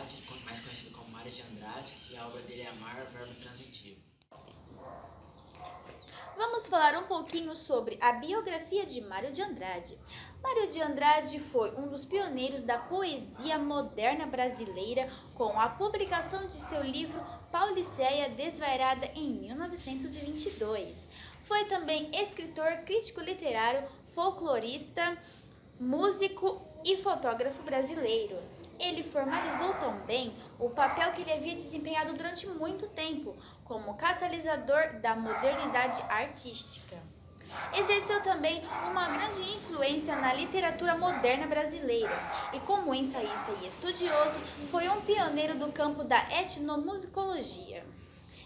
Andrade, mais conhecido como Mário de Andrade, e a obra dele é Amar, Verbo Transitivo. Vamos falar um pouquinho sobre a biografia de Mário de Andrade. Mário de Andrade foi um dos pioneiros da poesia moderna brasileira com a publicação de seu livro Pauliceia Desvairada em 1922. Foi também escritor, crítico literário, folclorista, músico e fotógrafo brasileiro. Ele formalizou também o papel que ele havia desempenhado durante muito tempo como catalisador da modernidade artística. Exerceu também uma grande influência na literatura moderna brasileira e, como ensaísta e estudioso, foi um pioneiro do campo da etnomusicologia.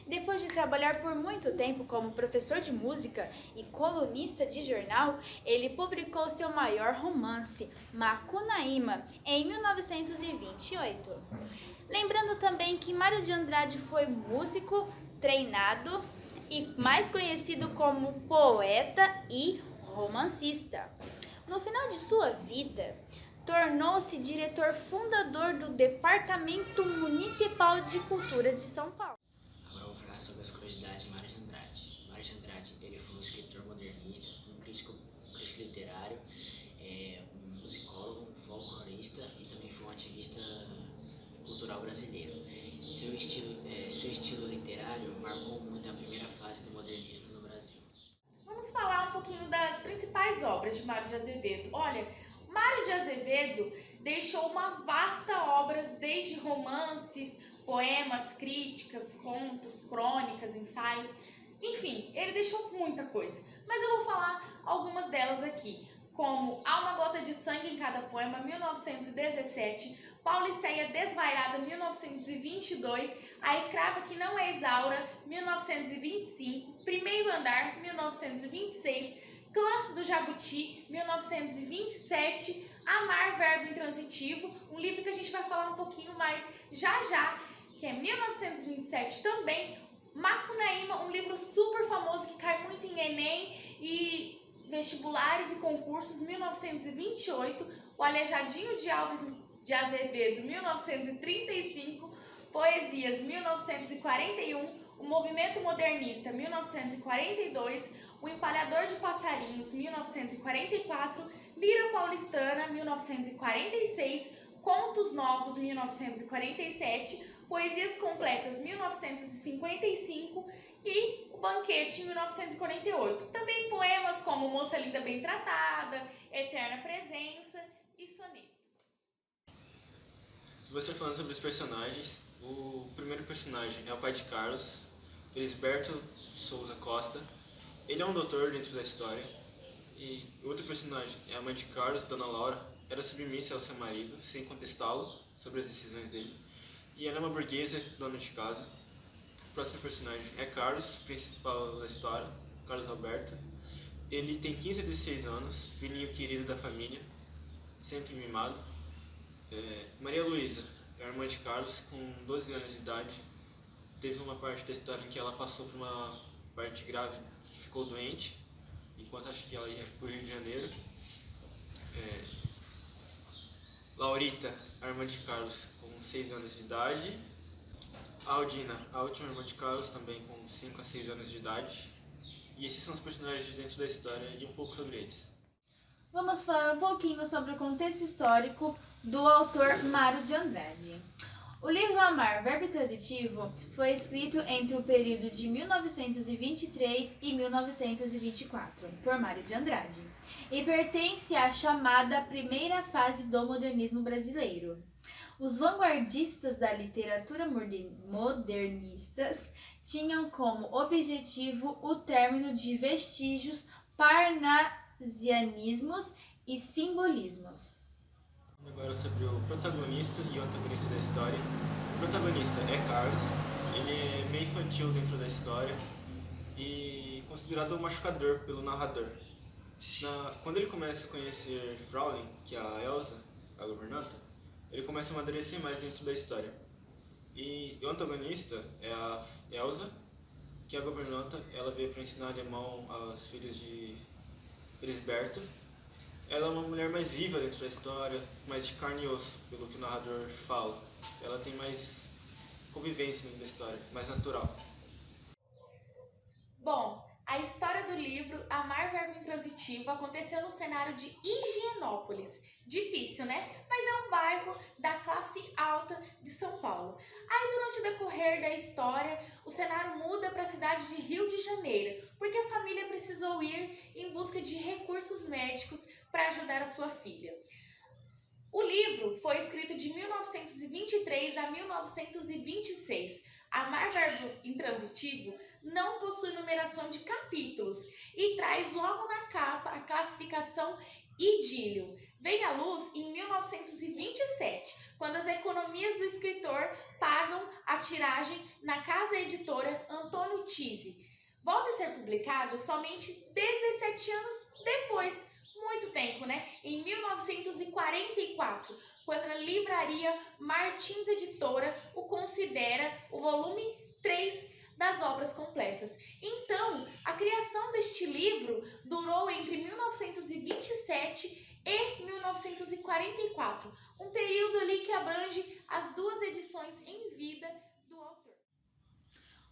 Depois de trabalhar por muito tempo como professor de música e colunista de jornal, ele publicou seu maior romance, Macunaíma, em 1928. Lembrando também que Mário de Andrade foi músico treinado e mais conhecido como poeta e romancista. No final de sua vida, tornou-se diretor fundador do Departamento Municipal de Cultura de São Paulo. Agora eu vou falar sobre as curiosidades de Mário de Andrade. Mário de Andrade, ele foi um escritor modernista, um crítico literário, um musicólogo, um folclorista e também foi um ativista cultural brasileiro. Seu estilo literário marcou muito a primeira fase do modernismo no Brasil. Vamos falar um pouquinho das principais obras de Mário de Azevedo. Olha, Mário de Azevedo deixou uma vasta obra, desde romances, poemas, críticas, contos, crônicas, ensaios, enfim, ele deixou muita coisa. Mas eu vou falar algumas delas aqui, como Há uma gota de sangue em cada poema, 1917, Pauliceia Desvairada, 1922, A escrava que não é Isaura, 1925, Primeiro andar, 1926, Clã do Jabuti, 1927, Amar, Verbo Intransitivo, um livro que a gente vai falar um pouquinho mais já, que é 1927 também, Macunaíma, um livro super famoso que cai muito em Enem e vestibulares e concursos, 1928, O Aleijadinho de Alves de Azevedo, 1935, Poesias, 1941, O Movimento Modernista, 1942, O Empalhador de Passarinhos, 1944, Lira Paulistana, 1946, Contos Novos, 1947, Poesias Completas, 1955 e O Banquete, 1948. Também poemas como Moça Linda Bem Tratada, Eterna Presença e Soneto. Você falando sobre os personagens, o primeiro personagem é o pai de Carlos, Felisberto Souza Costa. Ele é um doutor dentro da história. E o outro personagem é a mãe de Carlos, Dona Laura. Era submissa ao seu marido, sem contestá-lo sobre as decisões dele. E ela é uma burguesa, dona de casa. O próximo personagem é Carlos, principal da história, Carlos Alberto. Ele tem 15 a 16 anos, filhinho querido da família, sempre mimado. Maria Luísa é a irmã de Carlos, com 12 anos de idade. Teve uma parte da história em que ela passou por uma parte grave e ficou doente, enquanto acho que ela ia para o Rio de Janeiro. Laurita, a irmã de Carlos, com 6 anos de idade. A Aldina, a última irmã de Carlos, também com 5 a 6 anos de idade. E esses são os personagens dentro da história e um pouco sobre eles. Vamos falar um pouquinho sobre o contexto histórico do autor Mário de Andrade. O livro Amar, Verbo Transitivo foi escrito entre o período de 1923 e 1924 por Mário de Andrade e pertence à chamada primeira fase do modernismo brasileiro. Os vanguardistas da literatura modernistas tinham como objetivo o término de vestígios parnasianismos e simbolismos. Agora sobre o protagonista e o antagonista da história. O protagonista é Carlos, ele é meio infantil dentro da história e considerado um machucador pelo narrador. Quando ele começa a conhecer Fraulein, que é a Elsa, a governanta, ele começa a amadurecer mais dentro da história. E o antagonista é a Elsa, que é a governanta. Ela veio para ensinar alemão aos filhos de Felisberto. ela é uma mulher mais viva dentro da história, mais de carne e osso, pelo que o narrador fala. Ela tem mais convivência dentro da história, mais natural. Bom, a história do livro Amar Verbo Intransitivo aconteceu no cenário de Higienópolis. Difícil, né? Mas é um bairro da classe alta de São Paulo. Aí, durante o decorrer da história, o cenário muda para a cidade de Rio de Janeiro, porque a família precisou ir em busca de recursos médicos para ajudar a sua filha. O livro foi escrito de 1923 a 1926. Amar Verbo Intransitivo não possui numeração de capítulos e traz logo na capa a classificação idílio. Veio à luz em 1927, quando as economias do escritor pagam a tiragem na casa editora Antônio Tise. Volta a ser publicado somente 17 anos depois. Muito tempo, né? Em 1944, quando a livraria Martins Editora o considera o volume 3 das obras completas. Então, a criação deste livro durou entre 1927 e 1944, um período ali que abrange as duas edições em vida do autor.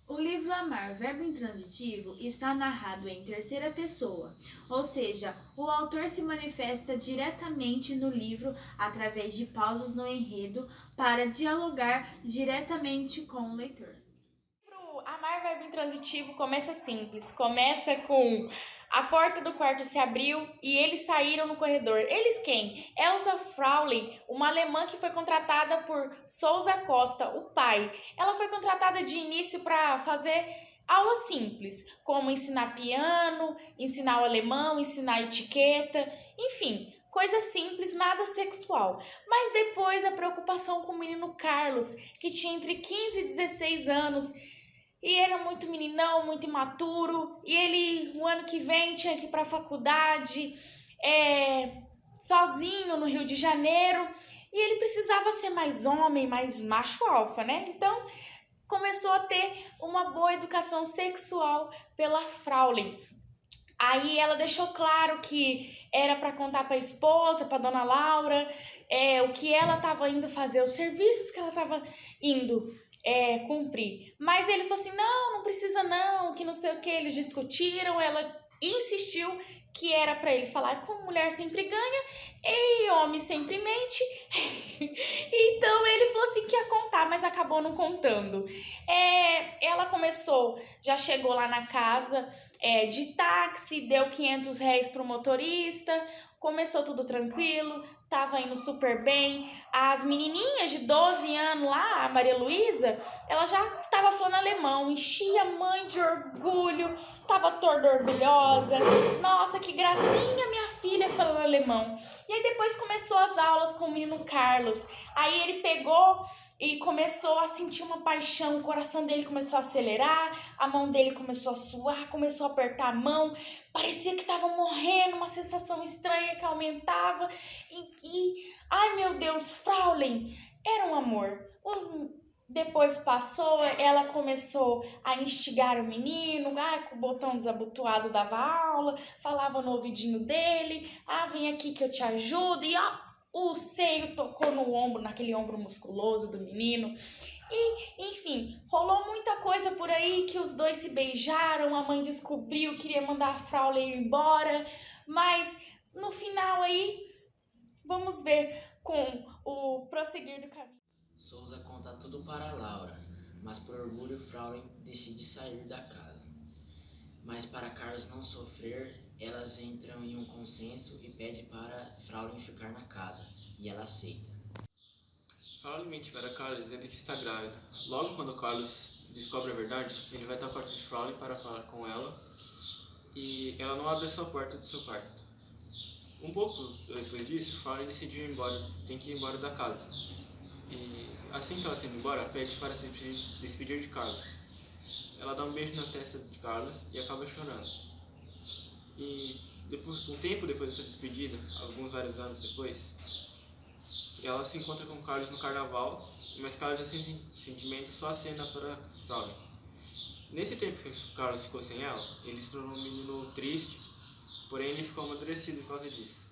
O livro Amar, Verbo Intransitivo, está narrado em terceira pessoa, ou seja, o autor se manifesta diretamente no livro através de pausas no enredo para dialogar diretamente com o leitor. O Amar Verbo Intransitivo começa simples, começa com a porta do quarto se abriu e eles saíram no corredor. Eles quem? Elsa Fraulein, uma alemã que foi contratada por Souza Costa, o pai. Ela foi contratada de início para fazer aulas simples, como ensinar piano, ensinar o alemão, ensinar etiqueta, enfim, coisa simples, nada sexual. Mas depois a preocupação com o menino Carlos, que tinha entre 15 e 16 anos, e era muito meninão, muito imaturo, e ele, o ano que vem, tinha que ir para a faculdade, sozinho no Rio de Janeiro, e ele precisava ser mais homem, mais macho alfa, né? Então, começou a ter uma boa educação sexual pela Fraulein. Aí ela deixou claro que era para contar para a esposa, para dona Laura, o que ela estava indo fazer, os serviços que ela estava indo cumprir. Mas ele falou assim, não precisa não, que não sei o que, eles discutiram, ela insistiu que era para ele falar como mulher sempre ganha e homem sempre mente. Então ele falou assim que ia contar, mas acabou não contando. Ela começou, já chegou lá na casa de táxi, deu R$500 pro motorista, começou tudo tranquilo, tava indo super bem. As menininhas de 12 anos lá, a Maria Luísa, ela já tava falando alemão, enchia a mãe de orgulho, tava toda orgulhosa. Nossa, que gracinha minha filha falando alemão. E aí depois começou as aulas com o menino Carlos. Aí ele pegou e começou a sentir uma paixão, o coração dele começou a acelerar, a mão dele começou a suar, começou a apertar a mão, parecia que estava morrendo, uma sensação estranha que aumentava. Ai meu Deus, Fraulein, era um amor. Depois passou, ela começou a instigar o menino, com o botão desabotoado dava aula, falava no ouvidinho dele, vem aqui que eu te ajudo, e o seio tocou no ombro, naquele ombro musculoso do menino. E, enfim, rolou muita coisa por aí, que os dois se beijaram, a mãe descobriu, queria mandar a Fraulein embora, mas no final aí, vamos ver com o prosseguir do caminho. Souza conta tudo para Laura, mas por orgulho Fraulein decide sair da casa. Mas para Carlos não sofrer, elas entram em um consenso e pede para Fraulein ficar na casa, e ela aceita. Fraulein mente para Carlos dizendo que está grávida. Logo quando Carlos descobre a verdade, ele vai até o quarto de Fraulein para falar com ela, e ela não abre a sua porta do seu quarto. Um pouco depois disso, Fraulein decidiu ir embora, tem que ir embora da casa. E assim que ela se indo embora, pede para se despedir de Carlos. Ela dá um beijo na testa de Carlos e acaba chorando. E um tempo depois da sua despedida, vários anos depois, ela se encontra com Carlos no carnaval, mas Carlos já sem sentimento só acena para Fraulein. Nesse tempo que Carlos ficou sem ela, ele se tornou um menino triste, porém ele ficou amadurecido por causa disso.